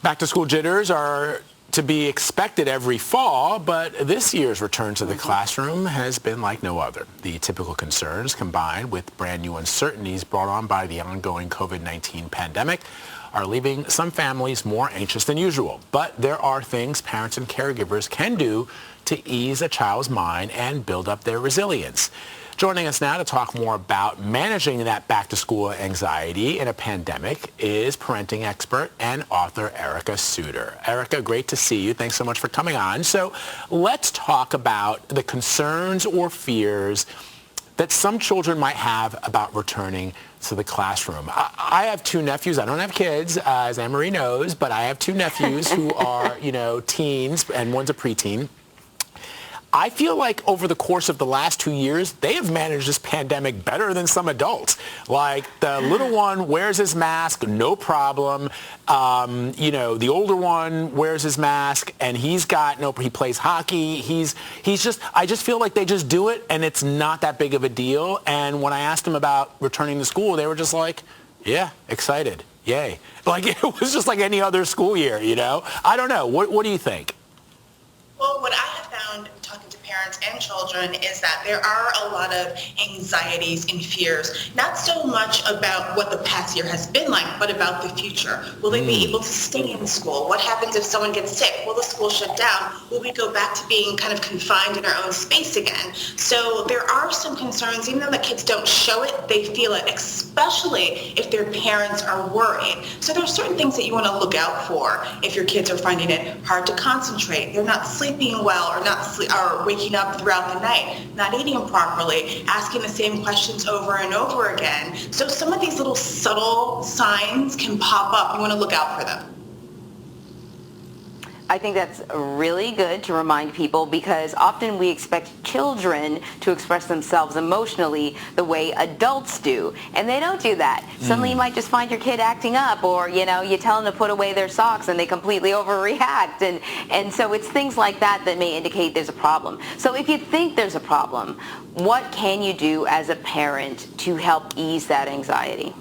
Back-to-school jitters are to be expected every fall, but this year's return to the classroom has been like no other. The typical concerns combined with brand new uncertainties brought on by the ongoing COVID-19 pandemic are leaving some families more anxious than usual. But there are things parents and caregivers can do to ease a child's mind and build up their resilience. Joining us now to talk more about managing that back-to-school anxiety in a pandemic is parenting expert and author Ericka Souter. Ericka, great to see you. Thanks so much for coming on. So let's talk about the concerns or fears that some children might have about returning to the classroom. I have two nephews. I don't have kids, as Anne-Marie knows, but I have two nephews who are, teens, and one's a preteen. I feel like over the course of the last 2 years, they have managed this pandemic better than some adults. Like the little one wears his mask, no problem. The older one wears his mask and he plays hockey. I just feel like they just do it and it's not that big of a deal. And when I asked them about returning to school, they were just like, yeah, excited. Yay. Like it was just like any other school year, I don't know. What do you think? Well, what I have found talking to parents and children is that there are a lot of anxieties and fears, not so much about what the past year has been like, but about the future. Will they be able to stay in school? What happens if someone gets sick? Will the school shut down? Will we go back to being kind of confined in our own space again? So there are some concerns, even though the kids don't show it, they feel it, especially if their parents are worried. So there are certain things that you want to look out for if your kids are finding it hard to concentrate, they're not sleeping well, or waking up throughout the night, not eating properly, asking the same questions over and over again. So some of these little subtle signs can pop up. You want to look out for them. I think that's really good to remind people because often we expect children to express themselves emotionally the way adults do, and they don't do that. Suddenly you might just find your kid acting up, or you tell them to put away their socks and they completely overreact, and so it's things like that that may indicate there's a problem. So if you think there's a problem, what can you do as a parent to help ease that anxiety?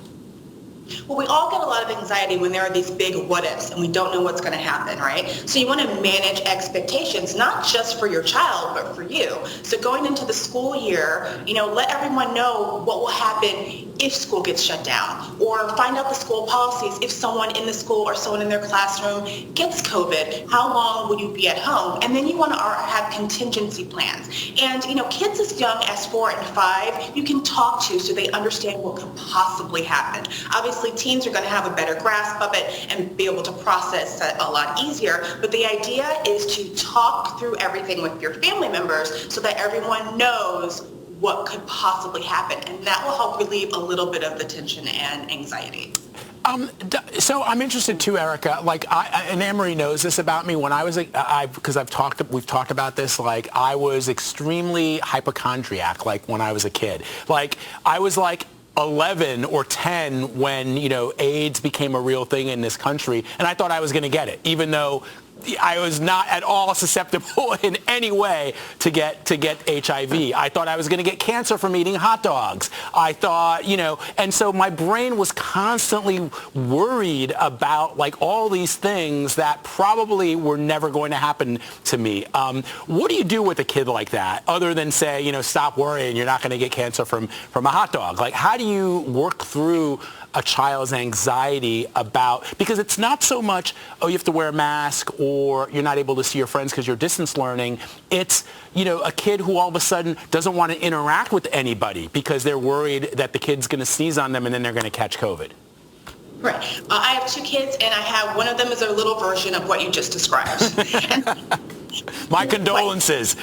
Well, we all get a lot of anxiety when there are these big what-ifs and we don't know what's going to happen, right? So you want to manage expectations, not just for your child, but for you. So going into the school year, let everyone know what will happen if school gets shut down, or find out the school policies if someone in the school or someone in their classroom gets COVID, how long will you be at home? And then you want to have contingency plans. And, kids as young as 4 and 5, you can talk to so they understand what could possibly happen. Obviously, teens are going to have a better grasp of it and be able to process that a lot easier. But the idea is to talk through everything with your family members so that everyone knows what could possibly happen. And that will help relieve a little bit of the tension and anxiety. So I'm interested too, Ericka. And Anne-Marie knows this about me. When I was, because we've talked about this. Like I was extremely hypochondriac. Like when I was a kid, I was 11 or 10 when, AIDS became a real thing in this country. And I thought I was going to get it, even though I was not at all susceptible in any way to get HIV. I thought I was going to get cancer from eating hot dogs. I thought, and so my brain was constantly worried about all these things that probably were never going to happen to me. What do you do with a kid like that other than say, stop worrying, you're not going to get cancer from a hot dog? How do you work through a child's anxiety because it's not so much, you have to wear a mask or you're not able to see your friends because you're distance learning. It's, a kid who all of a sudden doesn't want to interact with anybody because they're worried that the kid's going to sneeze on them and then they're going to catch COVID. Right. I have 2 kids and one of them is a little version of what you just described. My condolences.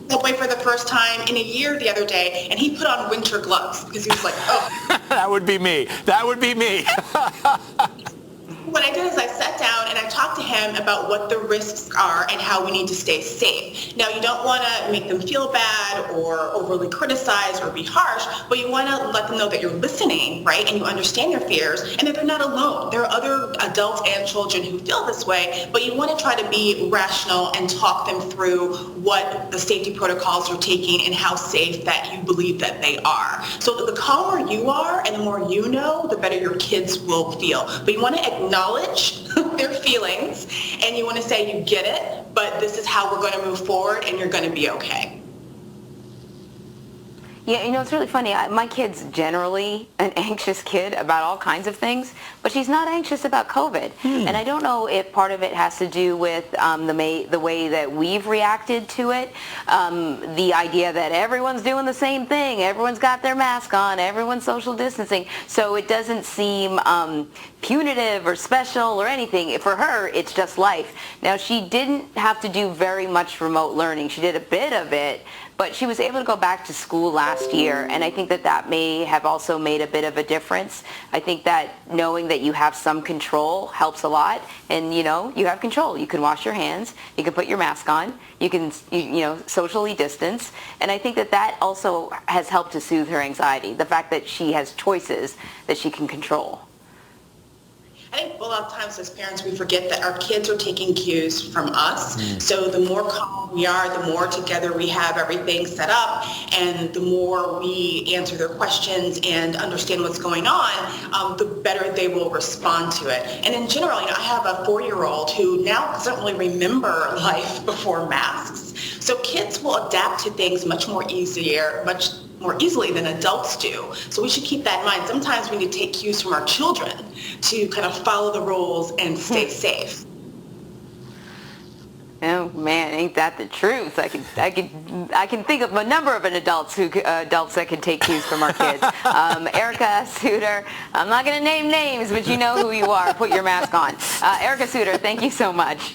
Subway for the first time in a year the other day, and he put on winter gloves because he was like, oh. That would be me. what I did is I sat down and I talked to him about what the risks are and how we need to stay safe. Now, you don't want to make them feel bad or overly criticize or be harsh, but you want to let them know that you're listening, right, and you understand their fears and that they're not alone. There are other adults and children who feel this way, but you want to try to be rational and talk them through what the safety protocols are taking and how safe that you believe that they are. So the calmer you are and the more you know, the better your kids will feel. But you want to acknowledge their feelings and you want to say you get it, but this is how we're going to move forward and you're going to be okay. Yeah, it's really funny. My kid's generally an anxious kid about all kinds of things, but she's not anxious about COVID. And I don't know if part of it has to do with the way that we've reacted to it, the idea that everyone's doing the same thing, everyone's got their mask on, everyone's social distancing, so it doesn't seem punitive or special or anything. For her, it's just life. Now, she didn't have to do very much remote learning. She did a bit of it, but she was able to go back to school last year, and I think that may have also made a bit of a difference. I think that knowing that you have some control helps a lot, and you have control. You can wash your hands, you can put your mask on, you can socially distance, and I think that also has helped to soothe her anxiety, the fact that she has choices that she can control. I think a lot of times as parents, we forget that our kids are taking cues from us. So the more calm we are, the more together we have everything set up, and the more we answer their questions and understand what's going on, the better they will respond to it. And in general, I have a 4-year-old who now doesn't really remember life before masks. So kids will adapt to things much more easily than adults do. So we should keep that in mind. Sometimes we need to take cues from our children to kind of follow the rules and stay safe. Oh man, ain't that the truth? I can think of a number of adults that can take cues from our kids. Ericka, Souter, I'm not going to name names, but you know who you are. Put your mask on. Ericka Souter, thank you so much.